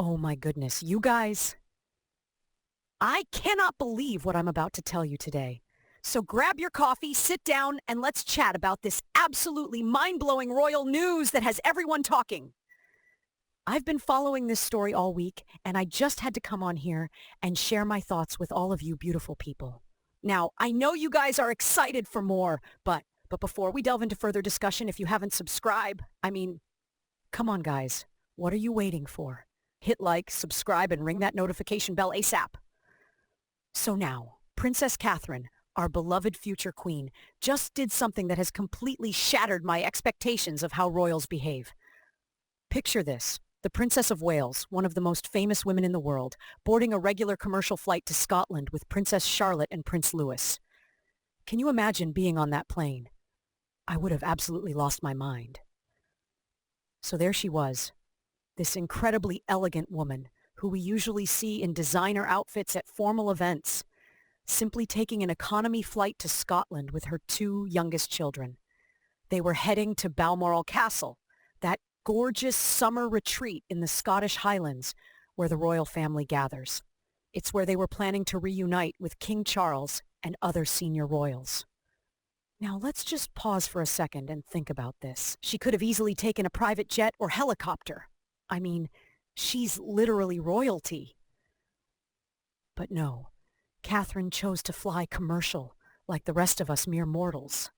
Oh my goodness, you guys, I cannot believe what I'm about to tell you today. So grab your coffee, sit down, and let's chat about this absolutely mind-blowing royal news that has everyone talking. I've been following this story all week, and I just had to come on here and share my thoughts with all of you beautiful people. Now, I know you guys are excited for more, but before we delve into further discussion, if you haven't subscribed, come on guys, what are you waiting for? Hit like, subscribe, and ring that notification bell ASAP. So now, Princess Catherine, our beloved future queen, just did something that has completely shattered my expectations of how royals behave. Picture this. The Princess of Wales, one of the most famous women in the world, boarding a regular commercial flight to Scotland with Princess Charlotte and Prince Louis. Can you imagine being on that plane? I would have absolutely lost my mind. So there she was, this incredibly elegant woman who we usually see in designer outfits at formal events, simply taking an economy flight to Scotland with her two youngest children. They were heading to Balmoral Castle, that gorgeous summer retreat in the Scottish Highlands where the royal family gathers. It's where they were planning to reunite with King Charles and other senior royals. Now let's just pause for a second and think about this. She could have easily taken a private jet or helicopter. She's literally royalty. But no, Catherine chose to fly commercial, like the rest of us mere mortals.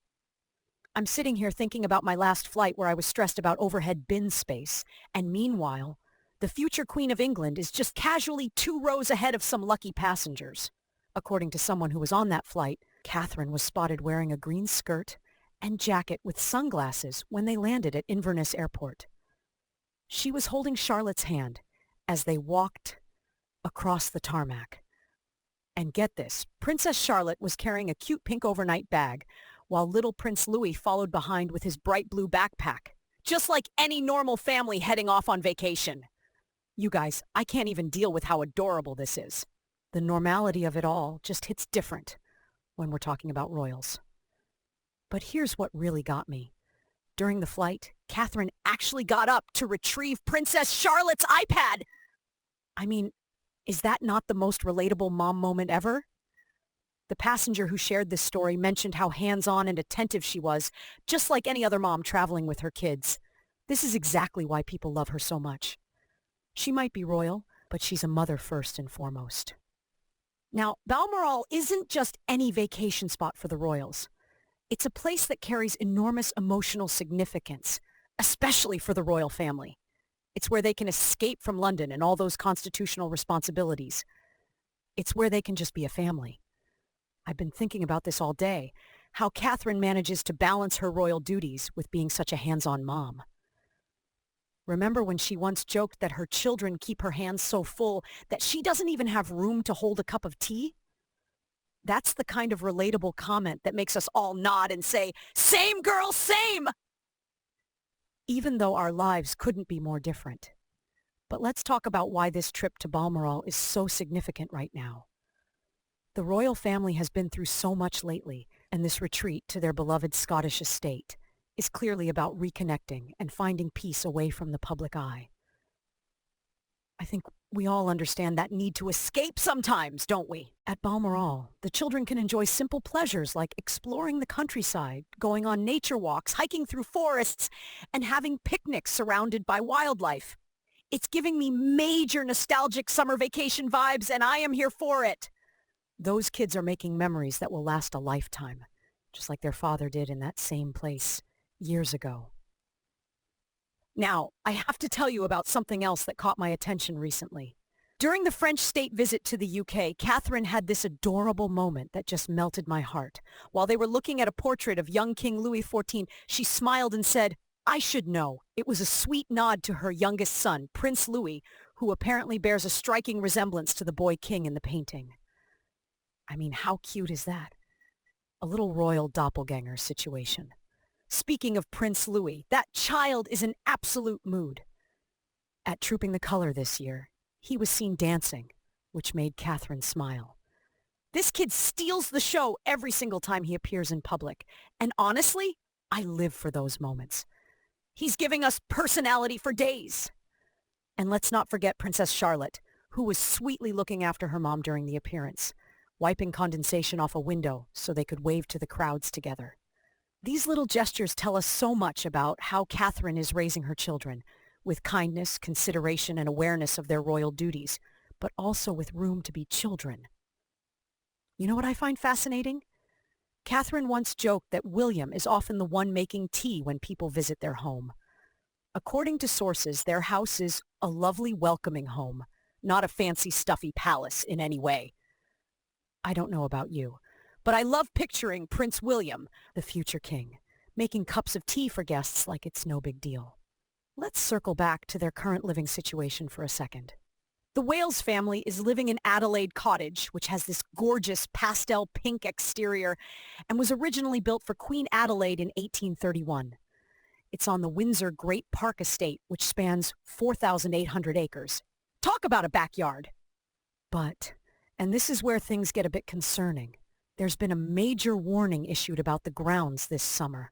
I'm sitting here thinking about my last flight where I was stressed about overhead bin space, and meanwhile, the future Queen of England is just casually 2 rows ahead of some lucky passengers. According to someone who was on that flight, Catherine was spotted wearing a green skirt and jacket with sunglasses when they landed at Inverness Airport. She was holding Charlotte's hand as they walked across the tarmac. And get this, Princess Charlotte was carrying a cute pink overnight bag, while little Prince Louis followed behind with his bright blue backpack, just like any normal family heading off on vacation. You guys, I can't even deal with how adorable this is. The normality of it all just hits different when we're talking about royals. But here's what really got me. During the flight, Catherine actually got up to retrieve Princess Charlotte's iPad. Is that not the most relatable mom moment ever? The passenger who shared this story mentioned how hands-on and attentive she was, just like any other mom traveling with her kids. This is exactly why people love her so much. She might be royal, but she's a mother first and foremost. Now, Balmoral isn't just any vacation spot for the royals. It's a place that carries enormous emotional significance, especially for the royal family. It's where they can escape from London and all those constitutional responsibilities. It's where they can just be a family. I've been thinking about this all day, how Catherine manages to balance her royal duties with being such a hands-on mom. Remember when she once joked that her children keep her hands so full that she doesn't even have room to hold a cup of tea? That's the kind of relatable comment that makes us all nod and say, "Same girl, same!" Even though our lives couldn't be more different. But let's talk about why this trip to Balmoral is so significant right now. The royal family has been through so much lately, and this retreat to their beloved Scottish estate is clearly about reconnecting and finding peace away from the public eye. I think we all understand that need to escape sometimes, don't we? At Balmoral, the children can enjoy simple pleasures like exploring the countryside, going on nature walks, hiking through forests, and having picnics surrounded by wildlife. It's giving me major nostalgic summer vacation vibes, and I am here for it. Those kids are making memories that will last a lifetime, just like their father did in that same place years ago. Now, I have to tell you about something else that caught my attention recently. During the French state visit to the UK, Catherine had this adorable moment that just melted my heart. While they were looking at a portrait of young King Louis XIV, she smiled and said, "I should know." It was a sweet nod to her youngest son, Prince Louis, who apparently bears a striking resemblance to the boy king in the painting. How cute is that? A little royal doppelganger situation. Speaking of Prince Louis, that child is an absolute mood. At Trooping the Color this year, he was seen dancing, which made Catherine smile. This kid steals the show every single time he appears in public, and honestly, I live for those moments. He's giving us personality for days. And let's not forget Princess Charlotte, who was sweetly looking after her mom during the appearance, wiping condensation off a window so they could wave to the crowds together. These little gestures tell us so much about how Catherine is raising her children, with kindness, consideration, and awareness of their royal duties, but also with room to be children. You know what I find fascinating? Catherine once joked that William is often the one making tea when people visit their home. According to sources, their house is a lovely, welcoming home, not a fancy, stuffy palace in any way. I don't know about you, but I love picturing Prince William, the future king, making cups of tea for guests like it's no big deal. Let's circle back to their current living situation for a second. The Wales family is living in Adelaide Cottage, which has this gorgeous pastel pink exterior and was originally built for Queen Adelaide in 1831. It's on the Windsor Great Park Estate, which spans 4,800 acres. Talk about a backyard! But, and this is where things get a bit concerning, there's been a major warning issued about the grounds this summer.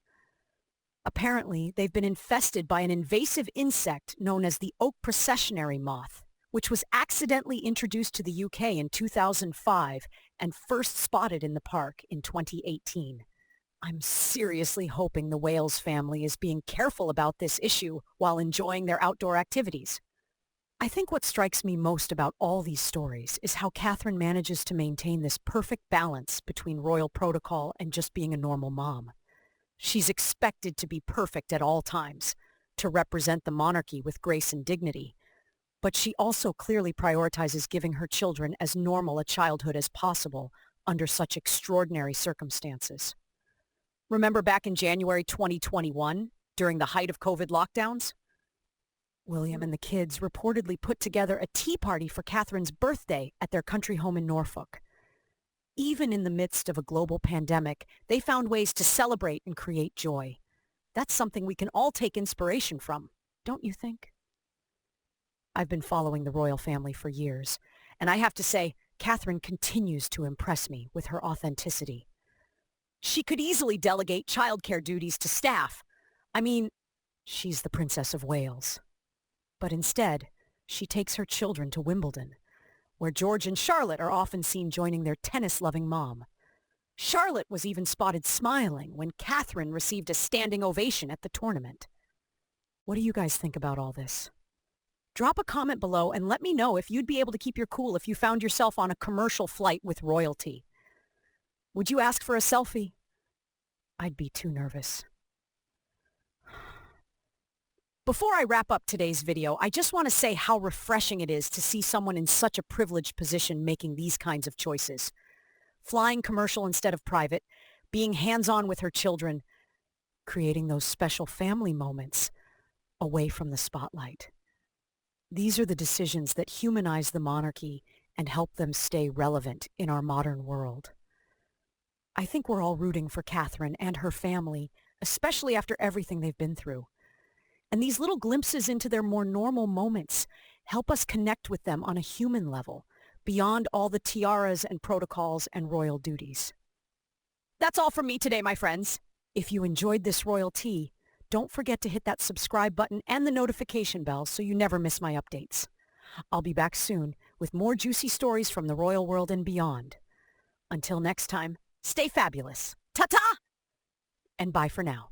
Apparently, they've been infested by an invasive insect known as the oak processionary moth, which was accidentally introduced to the UK in 2005 and first spotted in the park in 2018. I'm seriously hoping the Wales family is being careful about this issue while enjoying their outdoor activities. I think what strikes me most about all these stories is how Catherine manages to maintain this perfect balance between royal protocol and just being a normal mom. She's expected to be perfect at all times, to represent the monarchy with grace and dignity, but she also clearly prioritizes giving her children as normal a childhood as possible under such extraordinary circumstances. Remember back in January 2021, during the height of COVID lockdowns? William and the kids reportedly put together a tea party for Catherine's birthday at their country home in Norfolk. Even in the midst of a global pandemic, they found ways to celebrate and create joy. That's something we can all take inspiration from, don't you think? I've been following the royal family for years, and I have to say, Catherine continues to impress me with her authenticity. She could easily delegate childcare duties to staff. I mean, she's the Princess of Wales. But instead, she takes her children to Wimbledon, where George and Charlotte are often seen joining their tennis-loving mom. Charlotte was even spotted smiling when Catherine received a standing ovation at the tournament. What do you guys think about all this? Drop a comment below and let me know if you'd be able to keep your cool if you found yourself on a commercial flight with royalty. Would you ask for a selfie? I'd be too nervous. Before I wrap up today's video, I just want to say how refreshing it is to see someone in such a privileged position making these kinds of choices. Flying commercial instead of private, being hands-on with her children, creating those special family moments away from the spotlight. These are the decisions that humanize the monarchy and help them stay relevant in our modern world. I think we're all rooting for Catherine and her family, especially after everything they've been through. And these little glimpses into their more normal moments help us connect with them on a human level, beyond all the tiaras and protocols and royal duties. That's all from me today, my friends. If you enjoyed this royal tea, don't forget to hit that subscribe button and the notification bell so you never miss my updates. I'll be back soon with more juicy stories from the royal world and beyond. Until next time, stay fabulous. Ta-ta! And bye for now.